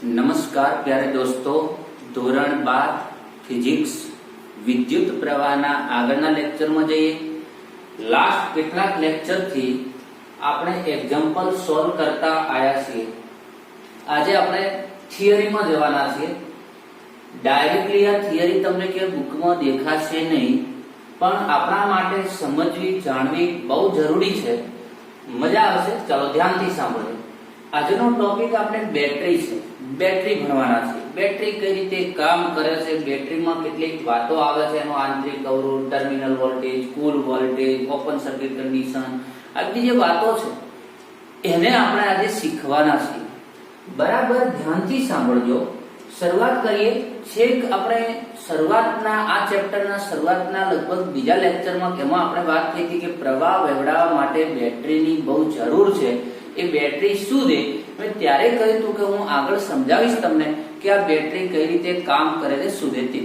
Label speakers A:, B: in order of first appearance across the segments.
A: નમસ્કાર પ્યારે દોસ્તો, ધોરણ 12 ફિઝિક્સ વિદ્યુત પ્રવાહના આગળના લેક્ચરમાં જઈએ. લાસ્ટ કેટલાક લેક્ચરથી આપણે એક્ઝામ્પલ સોલ્વ કરતા આવ્યા છીએ. આજે આપણે થિયરીમાં જવાના છીએ. ડાયરેક્ટલી આ થિયરી તમને કે બુકમાં દેખાશે નહીં, પણ આપણા માટે સમજવી જાણવી બહુ જરૂરી છે. મજા આવશે. ચાલો ધ્યાનથી સાંભળો. આજનો ટોપિક આપણે બેટરી છે. બેટરી ભણવાના છે. બેટરી કઈ રીતે કામ કરે છે, બેટરીમાં કેટલીક વાતો આવે છે, એનો આંતરિક અવરોધ, ટર્મિનલ વોલ્ટેજ, કુલ વોલ્ટેજ, ઓપન સર્કિટ કન્ડિશન, આ બધી જે વાતો છે એને આપણે આજે શીખવાના છીએ. બરાબર ધ્યાનથી સાંભળજો. શરૂઆત કરીએ. છેક આપણે શરૂઆતના આ ચેપ્ટરના શરૂઆતના લગભગ બીજા લેક્ચરમાં એમાં આપણે વાત કરી હતી કે પ્રવાહ વહેવડાવવા માટે બેટરીની બહુ જરૂર છે. એ બેટરી શું છે મેં ત્યારે કહ્યું હતું કે હું આગળ સમજાવીશ તમને કે આ બેટરી કઈ રીતે કામ કરે છે, શું છે તે.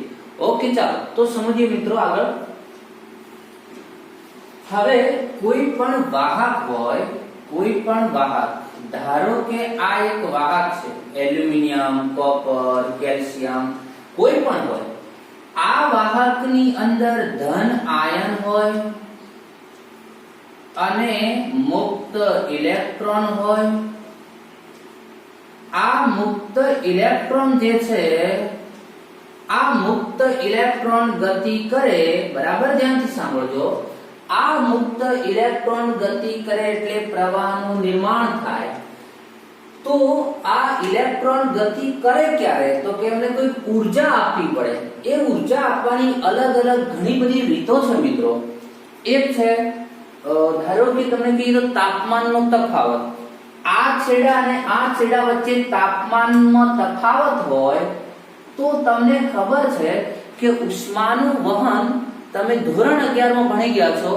A: ઓકે, ચાલો તો સમજીએ મિત્રો આગળ. હવે કોઈ પણ વાહક હોય, કોઈ પણ વાહક, ધારો કે આ એક વાહક છે, એલ્યુમિનિયમ, કોપર, કેલ્શિયમ, કોઈ પણ હોય. આ વાહકની અંદર ધન આયન હોય અને મુક્ત ઇલેક્ટ્રોન હોય. આ મુક્ત ઇલેક્ટ્રોન જે છે, આ મુક્ત ઇલેક્ટ્રોન ગતિ કરે. બરાબર ધ્યાનથી સાંભળજો. આ મુક્ત ઇલેક્ટ્રોન ગતિ કરે એટલે પ્રવાહનું નિર્માણ થાય. તો આ ઇલેક્ટ્રોન ગતિ કરે ક્યારે? તો કે એમને કોઈ ઊર્જા આપવી પડે. એ ઊર્જા આપવાની અલગ અલગ ઘણી બધી રીતો છે મિત્રો. એક છે ધારો કે તમને કીધું તાપમાનનો તફાવત. આ છેડા અને આ છેડા વચ્ચે તાપમાનમાં તફાવત હોય તો તમને ખબર છે કે ઉષ્માનું વહન, તમે ધોરણ 11 માં ભણી ગયા છો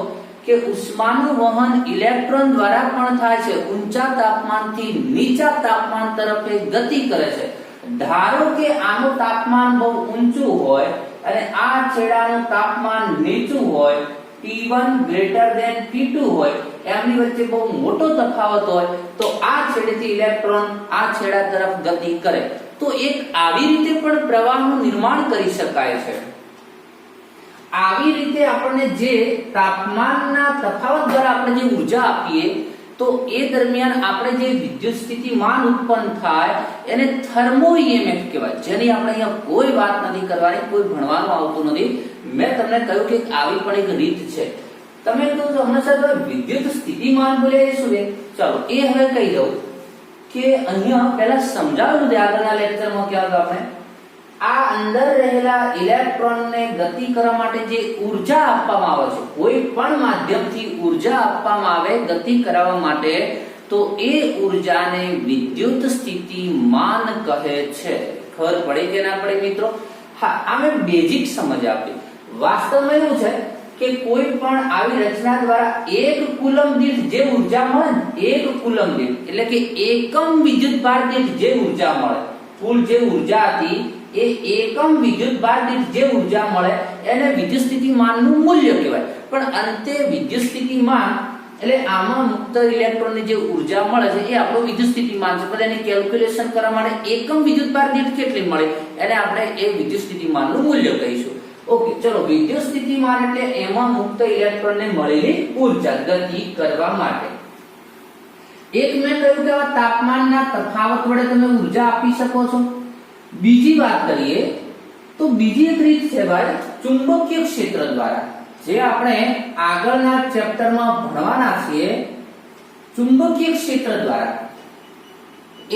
A: કે ઉષ્માનું વહન ઇલેક્ટ્રોન દ્વારા પણ થાય છે. ઊંચા તાપમાનથી નીચા તાપમાન તરફ એ ગતિ કરે છે. ધારો કે આનું તાપમાન બહુ ઊંચું હોય અને આ છેડાનું તાપમાન નીચું હોય, T1 greater than T2 હોય, એમની વચ્ચે બહુ મોટો તફાવત હોય, તો આ છેડેથી ઇલેક્ટ્રોન આ છેડા તરફ ગતિ કરે. તો એક આવી રીતે પણ પ્રવાહનું નિર્માણ કરી શકાય છે. આવી રીતે આપણને જે તાપમાનના તફાવત દ્વારા આપણે જે ઊર્જા આપીએ તો એ દરમિયાન આપણે જે વિદ્યુત સ્થિતિમાન ઉત્પન્ન થાય એને થર્મો EMF કહેવાય. જેની આપણે અહીંયા કોઈ વાત નથી કરવાની, કોઈ ભણવાનું આવતું નથી. મેં તમને કહ્યું કે આવી પણ એક રીત છે. તમે કહો છો હંમેશા વિદ્યુત સ્થિતિમાન બોલે શું છે? ચાલો એ હવે કહી દઉં કે અહીંયા પહેલા સમજાવ્યું છે આગળના લેક્ચરમાં કે આપણે આ અંદર રહેલા ઇલેક્ટ્રોનને ગતિ કરવા માટે જે ઊર્જા આપવામાં આવે છે, કોઈ પણ માધ્યમથી ઊર્જા આપવામાં આવે ગતિ કરાવવા માટે, તો એ ઊર્જાને વિદ્યુત સ્થિતિમાન કહે છે. ખબર પડે કે ના પડે મિત્રો? હા, આમે બેઝિક સમજ આપી. વાસ્તવમાં એવું છે કે કોઈ પણ આવી રચના દ્વારા 1 કુલમ દીઠ જે ઊર્જા મળે, 1 કુલમ દીઠ એટલે કે એકમ વિદ્યુતભાર દીઠ જે ઊર્જા મળે, કુલ જે ઊર્જા હતી એ એકમ વિદ્યુતભાર દીઠ જે ઊર્જા મળે એને વિદ્યુત સ્થિતિમાનનું મૂલ્ય કહેવાય. પણ અંતે વિદ્યુત સ્થિતિમાન એટલે આમાં મુક્ત ઇલેક્ટ્રોનની જે ઊર્જા મળે છે એ આપણો વિદ્યુત સ્થિતિમાન છે. પણ એની કેલ્ક્યુલેશન કરવા માટે એકમ વિદ્યુતભાર દીઠ કેટલી મળે એને આપણે એ વિદ્યુત સ્થિતિમાનનું મૂલ્ય કહીશું. ઓકે, ચલો વિદ્યુત સ્થિતિમાન એટલે એમાં મુક્ત ઇલેક્ટ્રોનને મળેલી ઊર્જા ગતિ કરવા માટે. એક મેં કહ્યું કે આ તાપમાનના તફાવત વડે તમે ઊર્જા આપી શકો છો. બીજી વાત કરીએ તો બીજી એક રીત છે ભાઈ ચુંબકીય ક્ષેત્ર દ્વારા, જે આપણે આગળના ચેપ્ટરમાં ભણવાના છીએ. ચુંબકીય ક્ષેત્ર દ્વારા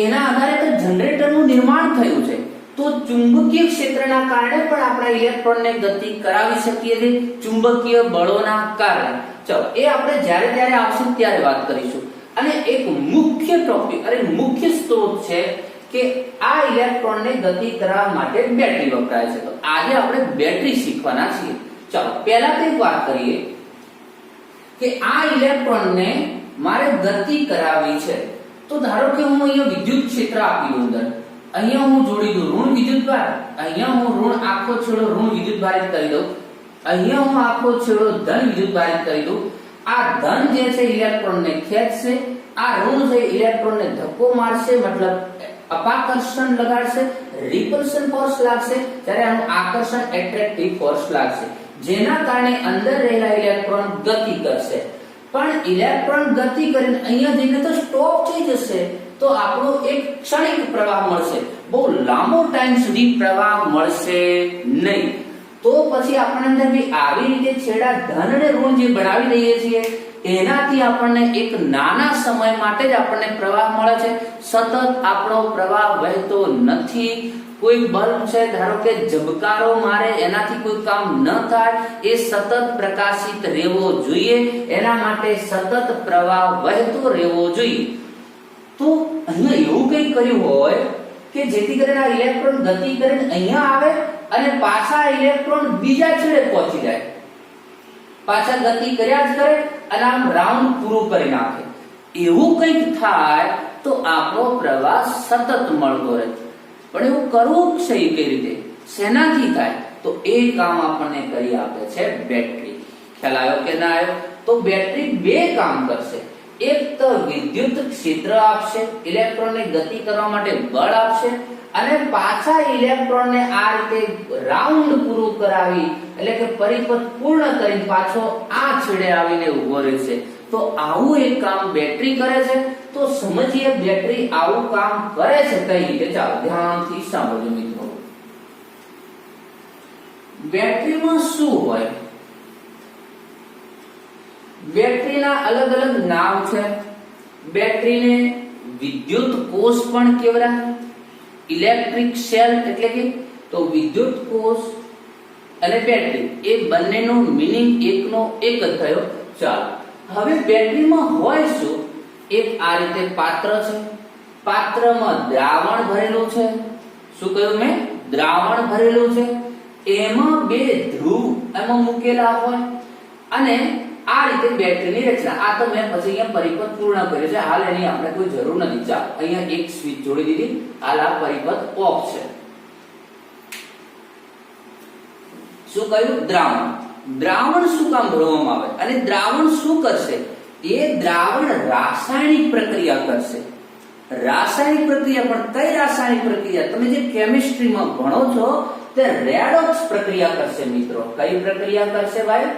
A: એના આધારે તો જનરેટરનું નિર્માણ થયું છે. તો ચુંબકીય ક્ષેત્રના કારણે પણ આપણે ઇલેક્ટ્રોનને ગતિ કરાવી શકીએ છીએ, ચુંબકીય બળોના કારણે. ચલો એ આપણે જ્યારે ત્યારે આવશું ત્યારે વાત કરીશું. અને એક મુખ્ય ટોપિક અને મુખ્ય સ્ત્રોત છે કે આ ઇલેક્ટ્રોનને ગતિ કરાવવા માટે બેટરી વપરાય છે. તો આજે આપણે બેટરી શીખવાના છીએ. ચાલો પહેલા તો એક વાત કરીએ કે આ ઇલેક્ટ્રોનને મારે ગતિ કરાવવી છે. તો ધારો કે હું અહીંયા વિદ્યુત ક્ષેત્ર આપી દઉં અંદર, અહીંયા હું જોડી દઉં ઋણ વિદ્યુતભાર, અહીંયા હું ઋણ આખો છેડો ઋણ વિદ્યુતભારિત કરી દઉં, અહીંયા હું આખો છેડો ધન વિદ્યુતભારિત કરી દઉં. આ ધન જે છે ઇલેક્ટ્રોનને ખેંચશે, આ ઋણ છે ઇલેક્ટ્રોનને ધક્કો મારશે, મતલબ અપાકર્ષણ લગાડશે, રિપલ્શન ફોર્સ લાગશે, ત્યારે આનું આકર્ષણ એટ્રેક્ટિવ ફોર્સ લાગશે, જેના કારણે અંદર રહેલા ઇલેક્ટ્રોન ગતિ કરશે. પણ ઇલેક્ટ્રોન ગતિ કરીને અહીંયા જઈને તો સ્ટોપ થઈ જશે, તો આપણો એક ક્ષણિક પ્રવાહ મળશે, બહુ લાંબો ટાઈમ સુધી પ્રવાહ મળશે નહીં. તો પછી આપણને આવી રીતે છેડા ધન અને ઋણ જે બનાવી દઈએ છીએ એનાથી આપણને એક નાના સમય માટે જ આપણને પ્રવાહ મળે છે. સતત આપણો પ્રવાહ વહેતો નથી. કોઈ બલ્બ છે, ધારો કે ઝબકારો મારે, એનાથી કોઈ કામ ન થાય, એ સતત પ્રકાશિત રહેવો જોઈએ, એના માટે સતત પ્રવાહ વહેતો રહેવો જોઈએ. તો અહીંયા એવું કંઈક કર્યું હોય કે જેથી કરીને આ ઇલેક્ટ્રોન ગતિ કરીને અહીંયા આવે અને પાછા ઇલેક્ટ્રોન બીજા છેડે પહોંચી જાય, પાછા ગતિ કર્યા જ કરે અને આમ રાઉન્ડ પૂરું કરી નાખે. એવું કંઈક થાય તો આપણો પ્રવાહ સતત મળતો રહે. પણ એવું કરવું કઈ રીતે, શેનાથી થાય? તો એ કામ આપણને કરી આપે છે બેટરી. ખ્યાલ આવ્યો કે ના આવ્યો? તો બેટરી બે કામ કરશે. એક તો વિદ્યુત ક્ષેત્ર આપશે, ઇલેક્ટ્રોનને ગતિ કરવા માટે બળ આપશે, અને પાછા ઇલેક્ટ્રોનને આ રીતે રાઉન્ડ પૂરું કરાવી, એટલે કે પરિપથ પૂર્ણ કરીને પાછો આ છેડે આવીને ઉભો રહેશે. તો આવું એક કામ બેટરી કરે છે. તો સમજીએ બેટરી આવું કામ કરે છે કઈ રીતે. ચાલો ધ્યાનથી સાંભળજો મિત્રો. બેટરીમાં શું હોય? બેટરીના અલગ અલગ નામ છે. બેટરીને વિદ્યુત કોષ પણ કહેવાય, ઇલેક્ટ્રિક સેલ એટલે કે. તો વિદ્યુત કોષ અને બેટરી એ બંનેનો મીનિંગ એકનો એક જ થયો. ચાલો હવે બેટરીમાં હોય શું? એક આ રીતે પાત્ર છે, પાત્રમાં દ્રાવણ ભરેલું છે. શું કહ્યું મેં? દ્રાવણ ભરેલું છે. એમાં બે ધ્રુવ એમાં મૂકેલા હોય અને આ રીતે બેટરીની રચના. આ તો મેં પછી અહીંયા પરિપથ પૂર્ણ કર્યો છે, હાલ એની આપણે કોઈ જરૂર નથી. ચાલો અહીંયા એક સ્વિચ જોડી દીધી, હાલ આ પરિપથ ઓફ છે. શું કહ્યું? દ્રાવણ. દ્રાવણ શું કામ ભરવામાં આવે અને દ્રાવણ શું કરશે? એ દ્રાવણ રાસાયણિક પ્રક્રિયા કરશે. રાસાયણિક પ્રક્રિયા, પણ કઈ રાસાયણિક પ્રક્રિયા? તમે જે કેમિસ્ટ્રીમાં ભણો છો તે રેડોક્સ પ્રક્રિયા કરશે મિત્રો. કઈ પ્રક્રિયા કરશે ભાઈ?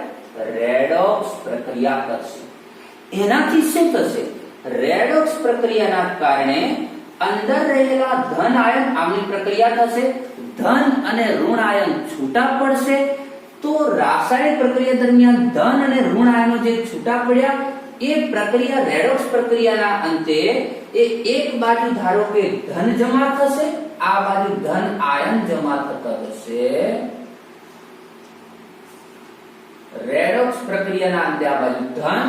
A: રેડોક્સ પ્રક્રિયા કરશે. એનાથી શું થશે? રેડોક્સ પ્રક્રિયાના કારણે અંદર રહેલા ધન આયન આમની પ્રક્રિયા થશે, ધન અને ઋણ આયન છૂટા પડશે. તો રાસાયણિક પ્રક્રિયા દરમિયાન ધન અને ઋણ આયનો જે છૂટા પડ્યા એ પ્રક્રિયા રેડોક્સ પ્રક્રિયાના અંતે એ એક બાજુ ધારો કે ધન જમા થશે, આ બાજુ ધન આયન જમા થતા થશે. રેડોક્સ પ્રક્રિયાના અંતે આ બાજુ ધન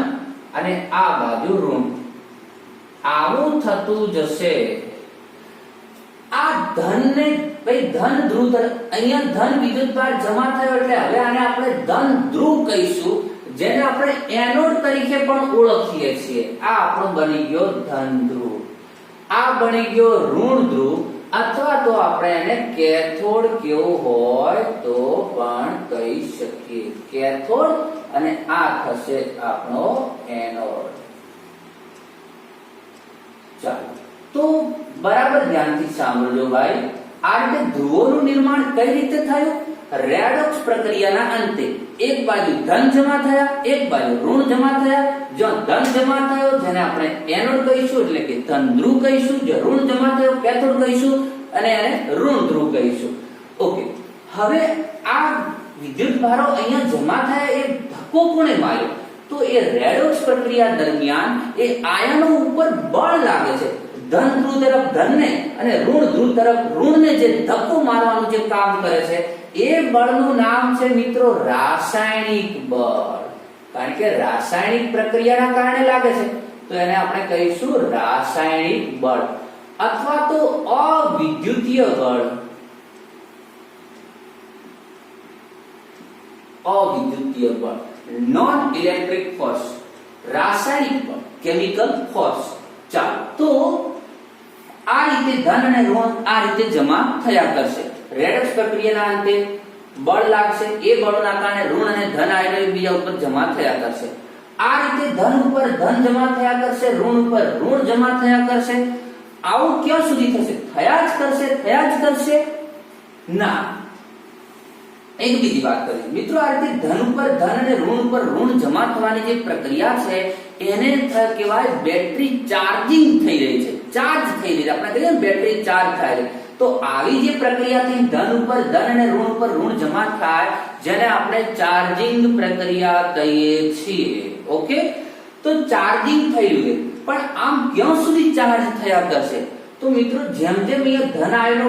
A: અને આ બાજુ ઋણ. આવું થતું જશે. આ ધનને ભાઈ ધન ધ્રુવ, અહીંયા ધન વિદ્યુતભાર જમા થયો એટલે હવે આને આપણે ધન ધ્રુવ કહીશું, જેને આપણે એનોડ તરીકે પણ ઓળખીએ છીએ. આ આપણો બની ગયો ધન ધ્રુવ. આ બની ગયો ઋણ ધ્રુવ, અથવા તો આપણે એને કેથોડ કેવું હોય તો પણ કહી શકીએ. કેથોડ અને આ થશે આપણો એનોડ. ચાલો તો બરાબર ધ્યાનથી સાંભળજો ભાઈ. આ રીતે ધ્રુવોનું નિર્માણ કઈ રીતે થયું? રેડોક્સ પ્રક્રિયાના અંતે એક બાજુ ધન જમા થયા, એક બાજુ ઋણ જમા થયા. જો ધન જમા થયો જેને આપણે એનોડ કહીશું એટલે કે ધન ધ્રુવ કહીશું, જો ઋણ જમા થયો કેથોડ કહીશું અને એને ઋણ ધ્રુવ કહીશું. ઓકે, હવે આ વિદ્યુત ભારો અહીંયા જમા થયા એ ધક્કો કોણે માર્યો? તો એ રેડોક્સ પ્રક્રિયા દરમિયાન એ આયનો ઉપર બળ લાગે છે. ધન ધ્રુવ તરફ ધનને અને ઋણ ધ્રુવ તરફ ઋણને જે ધક્કો મારવાનું જે કામ કરે છે એ બળનું નામ છે મિત્રો રાસાયણિક બળ. કારણ કે રાસાયણિક પ્રક્રિયાના કારણે લાગે છે તો એને આપણે કહીશું રાસાયણિક બળ અથવા તો અવિદ્યુતીય બળ. અવિદ્યુતીય બળ, નોન ઇલેક્ટ્રિક ફોર્સ. રાસાયણિક બળ, કેમિકલ ફોર્સ. ચાલો તો આ રીતે ધન અને ઋણ આ રીતે જમા થયા કરશે. રેડોક્સ પ્રક્રિયાના અંતે બળ લાગશે, એ બળના કારણે ઋણ અને ધન આયનો એકબીજા ઉપર જમા થયા કરશે. આ રીતે ધન ઉપર ધન જમા થયા કરશે, ઋણ ઉપર ઋણ જમા થયા કરશે. આવું ક્યાં સુધી થશે? થયા જ કરશે ના. એક બીજી વાત કરીએ મિત્રો, આ રીતે ધન ઉપર ધન અને ઋણ ઉપર ઋણ જમા થવાની જે પ્રક્રિયા છે એને કહેવાય બેટરી ચાર્જિંગ થઈ રહી છે, ચાર્જ થઈ રહી છે. આપણે કહીએ ને બેટરી ચાર્જ થાય છે, તો આવી જે પ્રક્રિયાથી ધન ઉપર ધન અને ઋણ ઉપર ઋણ જમા થાય જેને આપણે ચાર્જિંગ પ્રક્રિયા કહીએ છીએ. ઓકે, તો ચાર્જિંગ થઈ રહ્યું છે, પણ આમ ક્યાં સુધી ચાર્જ થયા કરશે? તો મિત્રો જેમ જેમ અહીંયા ધન આયનો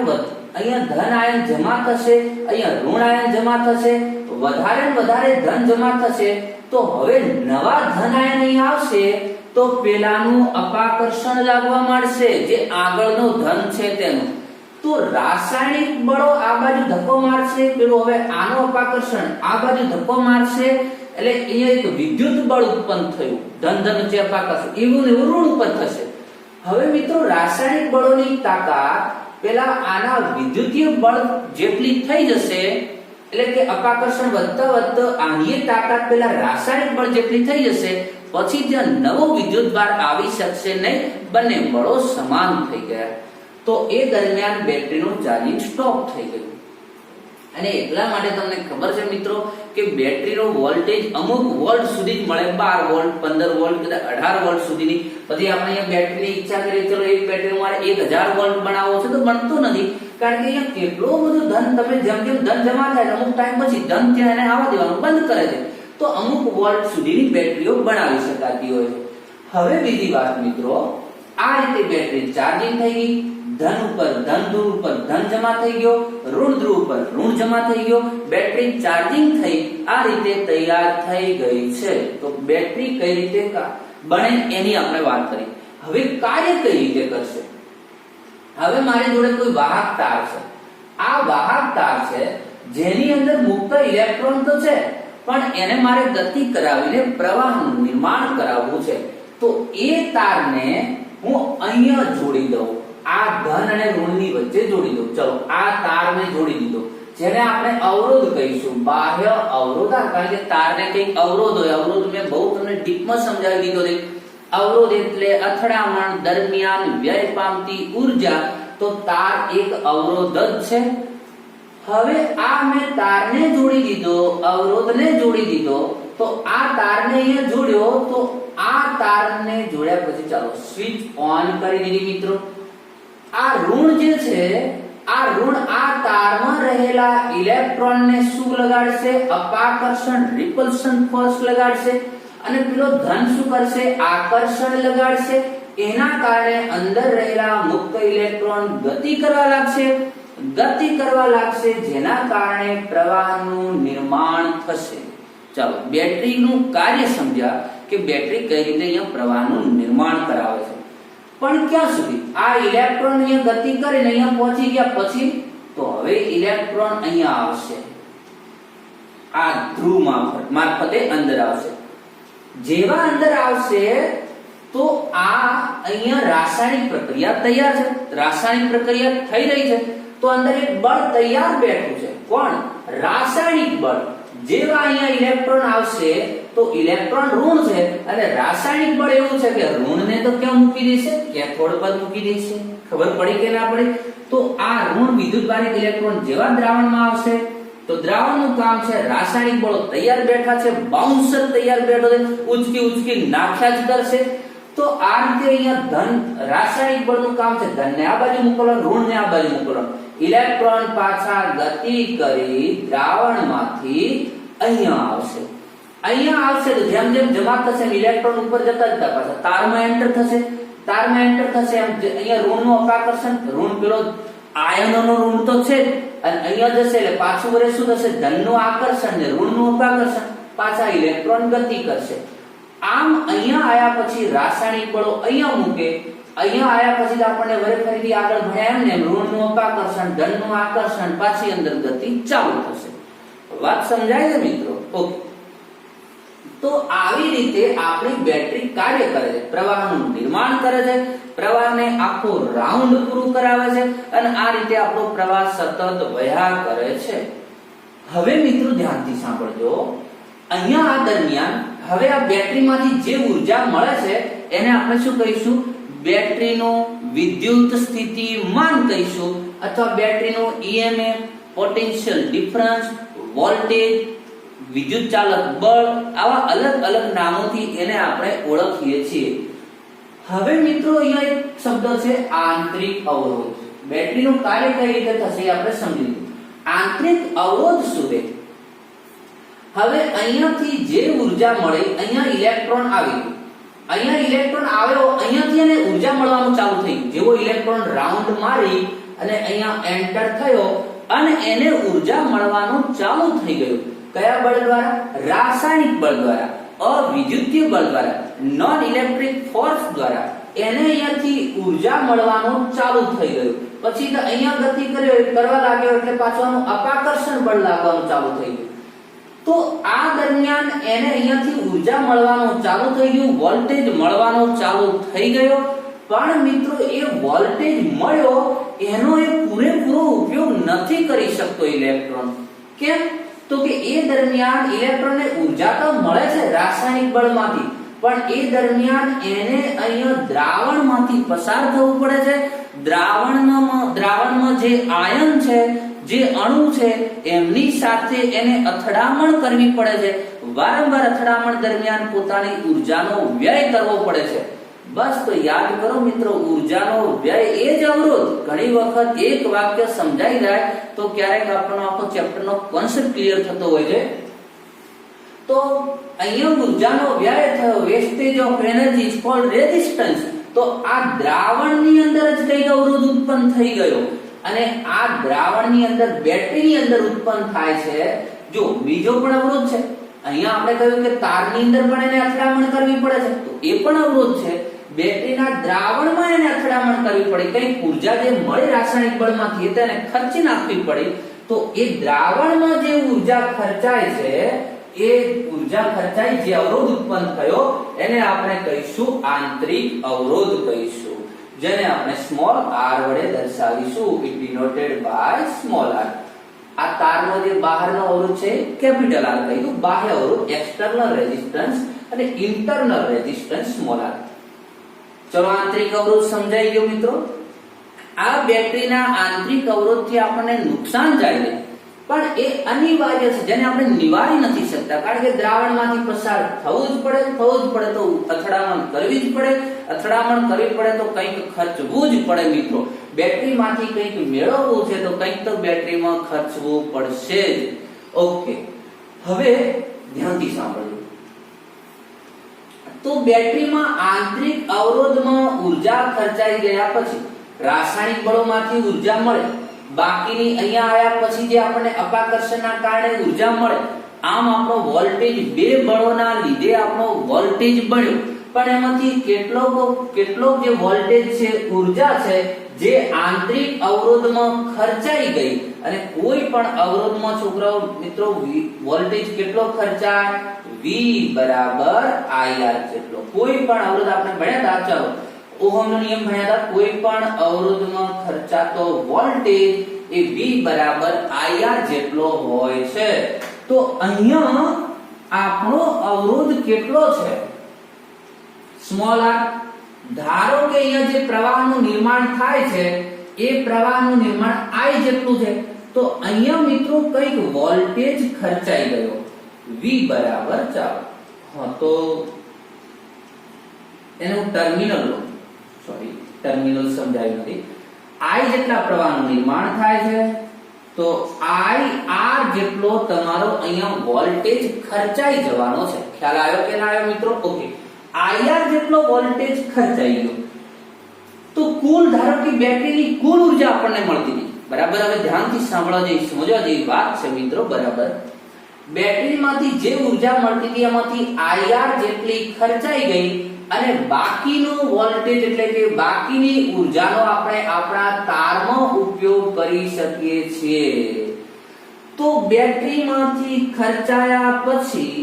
A: અહીંયા ધન આયન જમા થશે, અહીંયા ઋણ આયન જમા થશે, વધારે ને વધારે ધન જમા થશે, તો હવે નવા ધન આયન અહીં આવશે તો પેલાનું અપાકર્ષણ લાગવા માંડશે, જે આગળનો ધન છે તેનું. તો રાસાયણિક બળો આ બાજુ ધક્કો મારશે, પેલું હવે આનો અપાકર્ષણ આ બાજુ ધક્કો મારશે, એટલે અહીંયા એક વિદ્યુત બળ ઉત્પન્ન થયું, ધન ધન જે અપાકર્ષણ એવું ને એવું ઋણ ઉત્પન્ન થશે. હવે મિત્રો રાસાયણિક બળોની તાકાત પેલા આના વિદ્યુતીય બળ જેટલી થઈ જશે, એટલે કે અપાકર્ષણ વધતા વધતા આની તાકાત પેલા રાસાયણિક બળ જેટલી થઈ જશે, પછી ત્યાં નવો વિદ્યુત ભાર આવી શકશે નહીં, બંને બળો સમાન થઈ ગયા. તો એ દરમિયાન બેટરીનું ચાર્જિંગ સ્ટોપ થઈ ગયું. અને એટલા માટે તમને ખબર છે મિત્રો કે બેટરીનો વોલ્ટેજ અમુક વોલ્ટ સુધી જ મળે, 12 વોલ્ટ 15 વોલ્ટ કદાચ 18 વોલ્ટ સુધીની. પછી આપણે અહીંયા બેટરીની ઈચ્છા કરીએ ચલો એક બેટરી મારે 1000 વોલ્ટ બનાવવો છે તો બનતું નથી, કારણ કે અહીંયા કેટલો બધું ધન, તમે જેમ જેમ ધન જમા થાય અમુક ટાઈમ પછી ધન ત્યાં એને આવવા દેવાનું બંધ કરે છે, તો અમુક વોલ્ટ સુધીની બેટરીઓ બનાવી શકાતી હોય છે. હવે બીજી વાત મિત્રો, આ રીતે બેટરી ચાર્જિંગ થઈ ગઈ, ધન ઉપર ધન ધ્રુવ ઉપર ધન જમા થઈ ગયો, ઋણ ધ્રુવ ઉપર ઋણ જમા થઈ ગયો, બેટરી ચાર્જિંગ થઈ આ રીતે તૈયાર થઈ ગઈ છે. તો બેટરી કઈ રીતે બને એની આપણે વાત કરી. હવે કાર્ય કઈ રીતે કરશે? હવે મારી જોડે કોઈ વાહક તાર છે, આ વાહક તાર છે જેની અંદર મુક્ત ઇલેક્ટ્રોન તો છે, પણ એને મારે ગતિ કરાવીને પ્રવાહનું નિર્માણ કરાવવું છે. તો એ તારને હું અહીંયા જોડી દઉં, આ ધન અને ઋણની વચ્ચે જોડી દઉં. ચલો આ તારને જોડી દીધો, જેને આપણે અવરોધ કહીશું, બાહ્ય અવરોધ. કારણ કે તારને કંઈક અવરોધ હોય, અવરોધ મેં બહુ તમને ડીપમાં સમજાવી દીધો છે. અવરોધ એટલે અથડામણ દરમિયાન વ્યય પામતી ઉર્જા, તો તાર એક અવરોધ જ છે. હવે આ મેં તારને જોડી દીધો, અવરોધને જોડી દીધો, તો આ તારને અહીંયા જોડ્યો, તો આ તારને જોડ્યા પછી ચાલો સ્વિચ ઓન કરી દીધી મિત્રો. આ ઋણ જે છે, આ ઋણ આ તારમાં રહેલા ઇલેક્ટ્રોનને શું લગાડશે? અપાકર્ષણ રિપલ્શન ફોર્સ લગાડશે, અને પેલો ધન શું કરશે? આકર્ષણ લગાડશે. એના કારણે અંદર રહેલા મુક્ત ઇલેક્ટ્રોન ગતિ કરવા લાગશે, જેના કારણે પ્રવાહનું નિર્માણ થશે. ચાલો બેટરીનું કાર્ય સમજ્યા કે બેટરી કઈ રીતે અહીંયા પ્રવાહનું નિર્માણ કરાવે છે. પણ ક્યાં સુધી? આ ઇલેક્ટ્રોન અહીંયા ગતિ કરીને અહીંયા પહોંચી ગયા પછી તો હવે ઇલેક્ટ્રોન અહીંયા આવશે, આ ધ્રુવ મારફતે અંદર આવશે. જેવા અંદર આવશે તો આ અહીંયા રાસાયણિક પ્રક્રિયા તૈયાર છે, રાસાયણિક પ્રક્રિયા થઈ રહી છે, તો અંદર એક બળ તૈયાર બેઠું છે. કોણ? રાસાયણિક બળ. જેવા અહીંયા ઇલેક્ટ્રોન આવશે તો ઇલેક્ટ્રોન ઋણ છે, અને રાસાયણિક બળ એવું છે કે ઋણને તો ક્યાં મૂકી દેશે? કેથોડ પર મૂકી દેશે. ખબર પડી કે ના પડી? તો આ ઋણ વિદ્યુતભારિત ઇલેક્ટ્રોન જેવા દ્રાવણમાં આવશે તો દ્રાવણનું કામ છે, રાસાયણિક બળો તૈયાર બેઠા છે, બાઉન્સર તૈયાર બેઠો છે, ઉચકી નાખ્યા જ કરશે. તો આ રીતે અહીંયા ધન રાસાયણિક બળનું કામ છે, ધનને આ બાજુ મોકલવાનું, ઋણને આ બાજુ મોકલવાનું. ઇલેક્ટ્રોન પાછા ગતિ કરી દ્રાવણમાંથી અહીંયા આવશે. અહીંયા આવશે તો જેમ જેમ જમા થશે ઇલેક્ટ્રોન ઉપર જતા જતા પાછા તારમાં એન્ટર થશે, એમ અહીંયા ઋણનું અપાકર્ષણ, ઋણ પેલો આયનોનો ઋણ તો છે જ, અને અહીંયા જશે એટલે પાછું વરે શું થશે? ધનનું આકર્ષણ ને ઋણનું અપાકર્ષણ, પાછા ઇલેક્ટ્રોન ગતિ કરશે. આમ અહીંયા આયા પછી રાસાયણિક બળો અહીંયા મૂકે, અહીંયા આયા પછી આપણને વરે ફરીથી આગળ ભણ્યા એમ ને ઋણનું અપાકર્ષણ, ધનનું આકર્ષણ, પાછી અંદર ગતિ ચાલુ થશે. વાત સમજાય છે મિત્રો? ઓકે. તો આવી રીતે આપણી બેટરી કાર્ય કરે છે, પ્રવાહનું નિર્માણ કરે છે, પ્રવાહને આખો રાઉન્ડ પૂરું કરાવે છે, અને આ રીતે આપણો પ્રવાહ સતત વહ્યા કરે છે. હવે મિત્રો ધ્યાનથી સાંભળજો, અહીંયા આ દરમિયાન હવે આ બેટરીમાંથી જે ઉર્જા મળે છે એને આપણે શું કહીશું? બેટરીનું વિદ્યુત સ્થિતિમાન કહીશું અથવા બેટરીનું EMF, પોટેન્શિયલ ડિફરન્સ, વોલ્ટેજ, વિદ્યુત ચાલક બળ, આવા અલગ અલગ નામોથી એને આપણે ઓળખીએ છીએ. હવે મિત્રો અહીંયા એક શબ્દ છે આંતરિક અવરોધ. બેટરીનું કાર્ય કઈ રીતે થશે એ આપણે સમજી લઈએ. આંતરિક અવરોધ શું છે? હવે અહીંયાથી જે ઊર્જા મળી, અહીંયા ઇલેક્ટ્રોન આવી ગયો, અહીંયા ઇલેક્ટ્રોન આવ્યો, અહીંયાથી એને ઊર્જા મળવાનું ચાલુ થઈ ગયું. જેવો ઇલેક્ટ્રોન રાઉન્ડ મારી અને અહીંયા એન્ટર થયો અને એને ઊર્જા મળવાનું ચાલુ થઈ ગયું. કયા બળ દ્વારા? રાસાયણિક બળ દ્વારા, અવિદ્યુતીય બળ દ્વારા, નોન ઇલેક્ટ્રિક ફોર્સ દ્વારા એને અહીંયાથી ઊર્જા મળવાનું ચાલુ થઈ ગયું. પછી તો અહીંયા ગતિ કરવા લાગ્યો એટલે પાછું અપાકર્ષણ બળ લાગવાનું ચાલુ થઈ ગયું. તો આ દરમિયાન એને અહીંયાથી ઊર્જા મળવાનું ચાલુ થઈ ગયું, વોલ્ટેજ મળવાનો ચાલુ થઈ ગયો. પણ મિત્રો એ વોલ્ટેજ મળ્યો એનો એ પૂરેપૂરો ઉપયોગ નથી કરી શકતો ઇલેક્ટ્રોન. કેમ? તો કે એ દરમિયાન ઇલેક્ટ્રોનને ઊર્જા તો મળે છે રાસાયણિક બળમાંથી, પણ એ દરમિયાન એને અહીંયા દ્રાવણમાંથી પસાર થવું પડે છે. દ્રાવણમાં જે આયન છે, જે અણુ છે, એમની સાથે એને અથડામણ કરવી પડે છે. વારંવાર અથડામણ દરમિયાન પોતાની ઊર્જાનો વ્યય કરવો પડે છે. બસ તો યાદ કરો મિત્રો, ઊર્જાનો વ્યય એ જ અવરોધ. ઘણી વખત એક વાક્ય સમજાઈ જાય તો ક્યારેક આપણો આખો ચેપ્ટરનો કોન્સેપ્ટ ક્લિયર થતો હોય છે. તો અહીંયા ઊર્જાનો વ્યય થયો, wastage of energy is called resistance. તો આ દ્રાવણની અંદર જ કઈક અવરોધ ઉત્પન્ન થઈ ગયો અને આ દ્રાવણની અંદર બેટરીની અંદર ઉત્પન્ન થાય છે. જો બીજો પણ અવરોધ છે, અહીંયા આપણે કહ્યું કે તારની અંદર પણ એને અથડામણ કરવી પડે છે, તો એ પણ અવરોધ છે. બેટરીના દ્રાવણમાં એને અથડામણ કરવી પડે, કઈ ઊર્જા જે મળી રાસાયણિક બળમાંથી તેને ખર્ચી નાખવી પડી. તો એ દ્રાવણમાં જે ઊર્જા ખર્ચાય છે, એ ઊર્જા ખર્ચાઈ જે અવરોધ ઉત્પન્ન થયો એને આપણે કહીશું આંતરિક અવરોધ કહીશું, જેને આપણે સ્મોલ r વડે દર્શાવીશું. It denoted by small r. આ તારનો જે બહારનો અવરોધ છે કેપિટલ R કહીશું, બાહ્ય અવરોધ એક્સટર્નલ રેઝિસ્ટન્સ અને ઇન્ટરનલ રેઝિસ્ટન્સ સ્મોલ r. ચલો આંતરિક અવરોધ સમજાઈ ગયો મિત્રો. આ બેટરીના આંતરિક અવરોધથી આપણને નુકસાન જાય છે, પણ એ અનિવાર્ય છે, જેને આપણે નિવારી નથી શકતા. કારણ કે દ્રાવણમાંથી પસાર થવું જ પડે તો અથડામણ કરવી જ પડે. અથડામણ કરવી પડે તો કંઈક ખર્ચવું જ પડે મિત્રો. બેટરીમાંથી કંઈક મેળવવું છે તો કંઈક તો બેટરીમાં ખર્ચવું પડશે જ. ઓકે, હવે ધ્યાનથી સાંભળજો. તો બેટરીમાં આંતરિક અવરોધમાં ઊર્જા ખર્ચાઈ ગયા પછી રાસાયણિક બળોમાંથી ઊર્જા મળે, બાકીની અહીંયા આવ્યા પછી જે આપણને અપાકર્ષણના કારણે ઊર્જા મળે. આમ આપણો વોલ્ટેજ બે બળોના લીધે આપણો વોલ્ટેજ બન્યો. પણ એમાંથી કેટલો જે વોલ્ટેજ છે, ઊર્જા છે, જે આંતરિક અવરોધમાં ખર્ચાઈ ગઈ. અને કોઈ પણ અવરોધમાં છોકરાઓ મિત્રો વોલ્ટેજ કેટલો ખર્ચાય? V બરાબર IR જેટલો. કોઈ પણ અવરોધ આપણે ભણ્યા હતા, ચાલો ઓહમનો નિયમ ભણ્યા હતા, કોઈ પણ અવરોધમાં ખર્ચાતો વોલ્ટેજ એ V બરાબર IR જેટલો હોય છે. તો અહીંયા આપણો અવરોધ કેટલો છે? Small r. ધારો કે અહીંયા જે પ્રવાહનું નિર્માણ થાય છે એ પ્રવાહનું નિર્માણ I જેટલું છે. તો અહીંયા મિત્રો કઈક વોલ્ટેજ ખર્ચાઈ ગયો V બરાબર, ચાલો હા તો એને હું ટર્મિનલ સમજાવ્યું નથી. I જેટલા પ્રવાહનું નિર્માણ થાય છે તો IR જેટલો તમારો અહીંયા વોલ્ટેજ ખર્ચાઈ જવાનો છે. ખ્યાલ આવ્યો કે ના આવ્યો મિત્રો? ઓકે, IR જેટલો વોલ્ટેજ ખર્ચાઈ ગયો તો કુલ ધારો કે બેટરીની કુલ ઊર્જા આપણને મળતી હતી. બરાબર, હવે ધ્યાનથી સાંભળવા જેવી સમજવા જેવી વાત છે મિત્રો. બરાબર, બેટરીમાંથી જે ઊર્જા મળતી હતી એમાંથી IR જેટલી ખર્ચાઈ ગઈ અને બાકીનું વોલ્ટેજ એટલે કે બાકીની ઊર્જાનો આપણે આપણા તારમાં ઉપયોગ કરી શકીએ છીએ. તો બેટરીમાંથી ખર્ચાયા પછી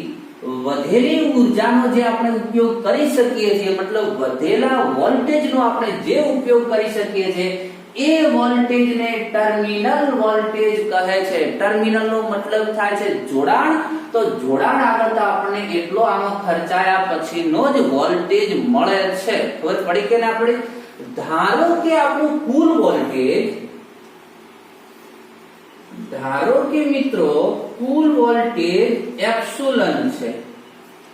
A: વધેલી ઊર્જાનો જે આપણે ઉપયોગ કરી શકીએ છીએ, મતલબ વધેલા વોલ્ટેજનો આપણે જે ઉપયોગ કરી શકીએ છીએ એ વોલ્ટેજને ટર્મિનલ વોલ્ટેજ કહે છે. ટર્મિનલનો મતલબ થાય છે જોડાણ. તો જોડાણ આગળ તો આપણને એટલો આમાં ખર્ચાયા પછીનો જ વોલ્ટેજ મળે છે. ખબર પડી કે ના પડી? ધારો કે આપણું કુલ વોલ્ટેજ, ધારો કે મિત્રો કુલ વોલ્ટેજ એપ્સિલોન છે.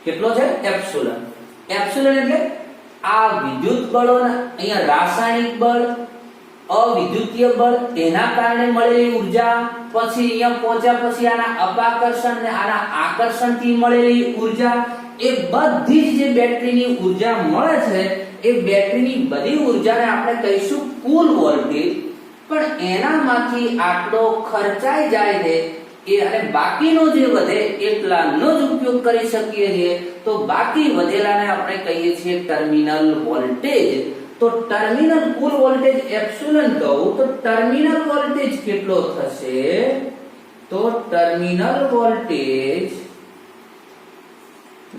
A: કેટલો છે? એપ્સિલોન. એપ્સિલોન એટલે આ વિદ્યુત બળો, અહીંયા રાસાયણિક બળ, અવિદ્યુતીય બળ, તેના કારણે મળેલી ઉર્જા, પછી અહીંયા પહોંચ્યા પછી આના અપાકર્ષણ અને આના આકર્ષણથી મળેલી ઉર્જા, એ બધી જ જે બેટરીની ઉર્જા મળે છે એ બેટરીની બધી ઉર્જાને આપણે કહીશું કુલ વોલ્ટેજ. પણ એનામાંથી આટલો ખર્ચાઈ જાય છે એ, અને બાકીનો જે વધે એટલાનો જ ઉપયોગ કરી શકીએ છીએ. તો બાકી વધેલાને આપણે કહીએ છીએ ટર્મિનલ વોલ્ટેજ. તો ટર્મિનલ કુલ વોલ્ટેજ એપ્સિલોન કહું તો ટર્મિનલ વોલ્ટેજ કેટલો થશે? તો ટર્મિનલ વોલ્ટેજ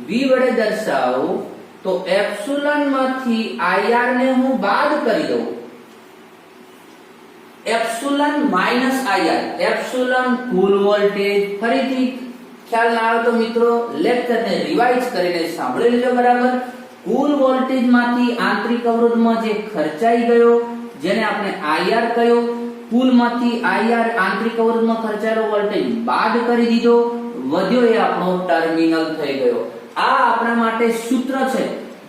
A: V વડે દર્શાવું તો એપ્સિલોન માંથી IR ને હું બાદ કરી દઉં. એપ્સિલોન માઈનસ IR, એપ્સિલોન કુલ વોલ્ટેજ. ફરીથી ખ્યાલ ના આવે તો મિત્રો લેક્ચરને રિવાઇઝ કરીને સાંભળી લેજો બરાબર. કુલ વોલ્ટેજ માંથી આંતરિક અવરોધમાં જે ખર્ચાઈ ગયો, જેને આપણે IR કહ્યો, કુલ માંથી IR આંતરિક અવરોધમાં ખર્ચાયેલો વોલ્ટેજ બાદ કરી દીધો, વધ્યો એ આપણો ટર્મિનલ થઈ ગયો. આ આપણા માટે સૂત્ર છે.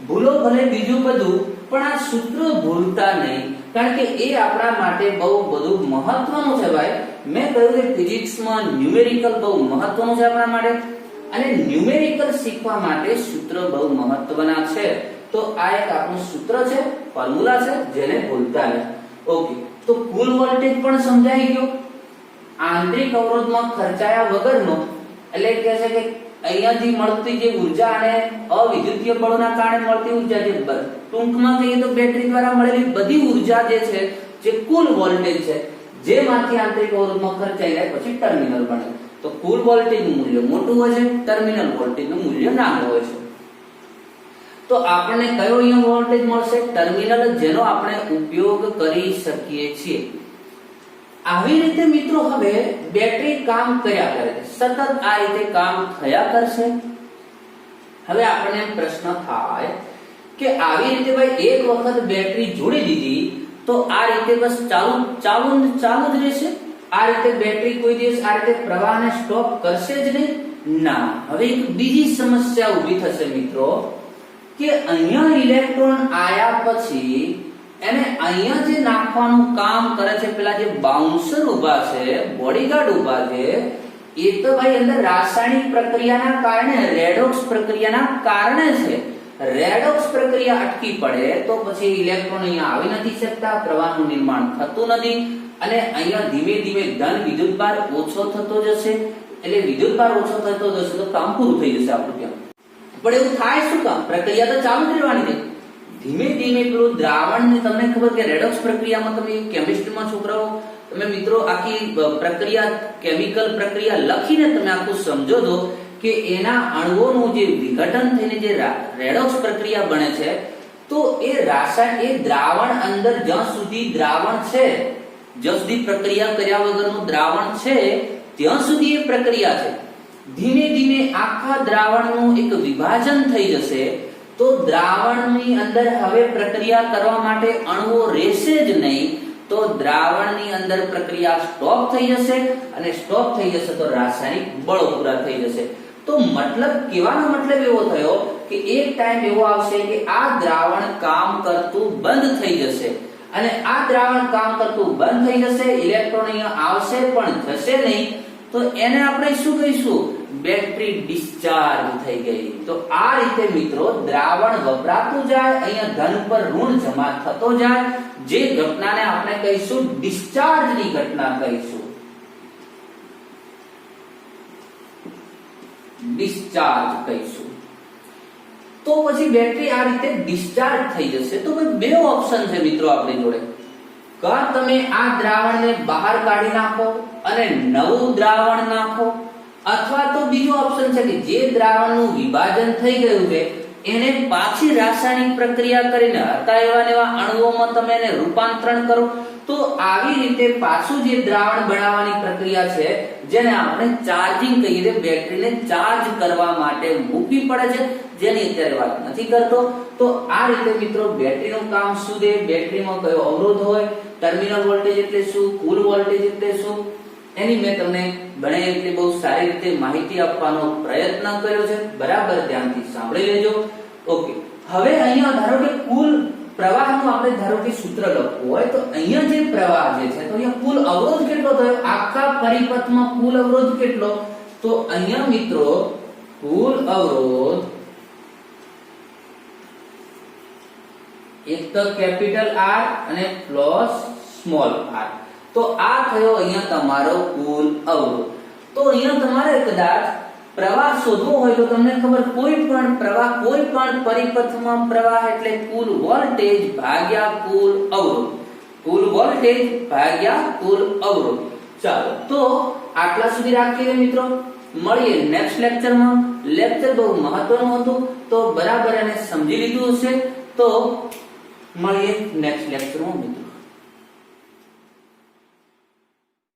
A: ભૂલો ભલે બીજું બધું, પણ આ સૂત્ર ભૂલતા નહીં, કારણ કે એ આપણા માટે બહુ બધું મહત્વનું છે ભાઈ. મેં કહ્યું કે ફિઝિક્સમાં ન્યુમેરિકલ બહુ મહત્વનું છે આપણા માટે, અને ન્યુમેરિકલ શીખવા માટે સૂત્ર બહુ મહત્વના છે. તો આ એક આપણું સૂત્ર છે, ફોર્મ્યુલા છે, જેને ભૂલતા નહીં. ઓકે, તો કુલ વોલ્ટેજ પણ સમજાઈ ગયો. આંતરિક અવરોધમાં ખર્ચાયા વગરનો, એટલે કહે છે કે અહીંયાથી મળતી જે ઉર્જા અને અવિદ્યુતીય બળોના કારણે મળતી ઉર્જા, જે ટૂંકમાં કહીએ તો બેટરી દ્વારા મળેલી બધી ઉર્જા જે છે, જે કુલ વોલ્ટેજ છે, જેમાંથી આંતરિક અવરોધમાં ખર્ચાઈ જાય પછી ટર્મિનલ બને. તો કુલ વોલ્ટેજનું મૂલ્ય મોટું હોય છે, ટર્મિનલ વોલ્ટેજનું મૂલ્ય નાનું હોય છે. તો આપણને કયો અહીંયા વોલ્ટેજ મળશે? ટર્મિનલ, જેનો આપણે ઉપયોગ કરી શકીએ છીએ. આવી રીતે મિત્રો હવે બેટરી કામ કર્યા કરે છે, સતત આ રીતે કામ થયા કરશે. હવે આપણને પ્રશ્ન થાય કે આવી રીતે ભાઈ એક વખત બેટરી જોડી દીધી તો આ રીતે બસ ચાલુ જ રહેશે? આ રીતે બેટરી કોઈ દિવસ આ રીતે પ્રવાહને સ્ટોપ કરશે જ નહીં? ના. હવે એક બીજી સમસ્યા ઊભી થશે મિત્રો, કે અહીંયા ઇલેક્ટ્રોન આયા પછી એને અહીંયા જે નાખવાનું કામ કરે છે, પેલા જે બાઉન્સર ઊભા છે, બોડીગાર્ડ ઊભા છે, એ તો ભાઈ અંદર રાસાયણિક પ્રક્રિયાના કારણે, રેડોક્સ પ્રક્રિયાના કારણે છે. રેડોક્સ પ્રક્રિયા અટકી પડે તો પછી ઇલેક્ટ્રોન અહીંયા આવી નથી શકતા, પ્રવાહનું નિર્માણ થતું નથી, અને અહીંયા ધીમે ધીમે ધન વિદ્યુતભાર ઓછો થતો જશે. એટલે વિદ્યુતભાર ઓછો થતો જશે તો કામ પૂરું થઈ જશે આપણું ત્યાં. પણ એવું થાય શું કામ? પ્રક્રિયા તો ચાલુ જ રહેવાની છે. ધીમે ધીમે પેલું દ્રાવણ, તમને ખબર કે રેડોક્સ પ્રક્રિયામાં તમે કેમિસ્ટ્રીમાં છોકરાઓ, તમે મિત્રો આખી પ્રક્રિયા, કેમિકલ પ્રક્રિયા લખીને તમે આખું સમજો તો કે એના અણુઓનું જે વિઘટન થઈને જે રેડોક્સ પ્રક્રિયા બને છે, તો એ રાસાયણ, એ દ્રાવણ અંદર જ્યાં સુધી દ્રાવણ છે, જ્યાં સુધી પ્રક્રિયા કર્યા વગરનું દ્રાવણ છે, ત્યાં સુધી એ પ્રક્રિયા છે. ધીમે ધીમે આખા દ્રાવણનું એક વિભાજન થઈ જશે તો દ્રાવણની અંદર હવે પ્રક્રિયા કરવા માટે અણુઓ રહેશે જ નહીં. તો દ્રાવણની અંદર પ્રક્રિયા સ્ટોપ થઈ જશે, અને સ્ટોપ થઈ જશે તો રાસાયણિક બળો પૂરા થઈ જશે. તો મતલબ, કહેવાનો મતલબ એવો થયો કે એક ટાઈમ એવો આવશે કે આ દ્રાવણ કામ કરતું બંધ થઈ જશે, અને આ દ્રાવણ કામ કરતું બંધ થઈ જશે, ઇલેક્ટ્રોન અહીંયા આવશે પણ જશે નહીં. તો એને આપણે શું કહીશું? બેટરી ડિસ્ચાર્જ થઈ ગઈ. તો આ રીતે મિત્રો દ્રાવણ વપરાતું જાય, અહીંયા ધન પર ઋણ જમા થતો જાય, જે ઘટનાને આપણે કહીશું ડિસ્ચાર્જની ઘટના કહીશું. ડિસ્ચાર્જ કહીશું. તો પછી બેટરી આ રીતે ડિસ્ચાર્જ થઈ જશે. તો બે ઓપ્શન છે મિત્રો આપણી જોડે. કાં તમે આ દ્રાવણને બહાર કાઢી નાખો અને નવું દ્રાવણ નાખો, અથવા તો બીજો ઓપ્શન છે કે જે દ્રાવણનું વિભાજન થઈ ગયું છે એને પાછી રાસાયણિક પ્રક્રિયા કરીને હતા એવા અણુઓમાં તમે એને રૂપાંતરણ કરો, તો આવી રીતે પાછું જે દ્રાવણ બનાવવાની પ્રક્રિયા છે જેને આપણે ચાર્જિંગ કહીએ છીએ, બેટરીને ચાર્જ કરવા માટે મૂકવી પડે છે, જેની અત્યારે વાત નથી કરતો. તો આ રીતે મિત્રો બેટરીનું કામ શું છે, બેટરીમાં કયો અવરોધ હોય, ટર્મિનલ વોલ્ટેજ એટલે શું, કુલ વોલ્ટેજ એટલે શું, એની મેં તમને બને એટલી બહુ સારી રીતે માહિતી આપવાનો પ્રયત્ન કર્યો છે. બરાબર ધ્યાનથી સાંભળી લેજો. ઓકે, હવે અહીંયા ધારો કે કુલ પ્રવાહનું આપણે ધારો કે સૂત્ર લખવું હોય તો અહીંયા જે પ્રવાહ જે છે તો અહીંયા કુલ અવરોધ કેટલો થયો, આખા પરિપથમાં કુલ અવરોધ કેટલો, તો અહીંયા મિત્રો કુલ અવરોધ એક તો કેપિટલ R અને પ્લસ સ્મોલ r, તો આ થયો અહીંયા તમારો કુલ અવરોધ. તો અહીંયા તમારે કદાચ પ્રવાહ શોધવો હોય તો તમને ખબર કોઈ પણ પ્રવાહ કોઈ પણ પરિપથમાં પ્રવાહ એટલે કુલ વોલ્ટેજ ભાગ્યા કુલ અવરોધ, કુલ વોલ્ટેજ ભાગ્યા કુલ અવરોધ. ચાલો તો આટલા સુધી રાખીએ મિત્રો, મળીએ નેક્સ્ટ લેક્ચરમાં. લેક્ચર બહુ મહત્વનું હતું તો બરાબર એને સમજી લીધું હશે, તો મળીએ નેક્સ્ટ લેક્ચરમાં મિત્રો.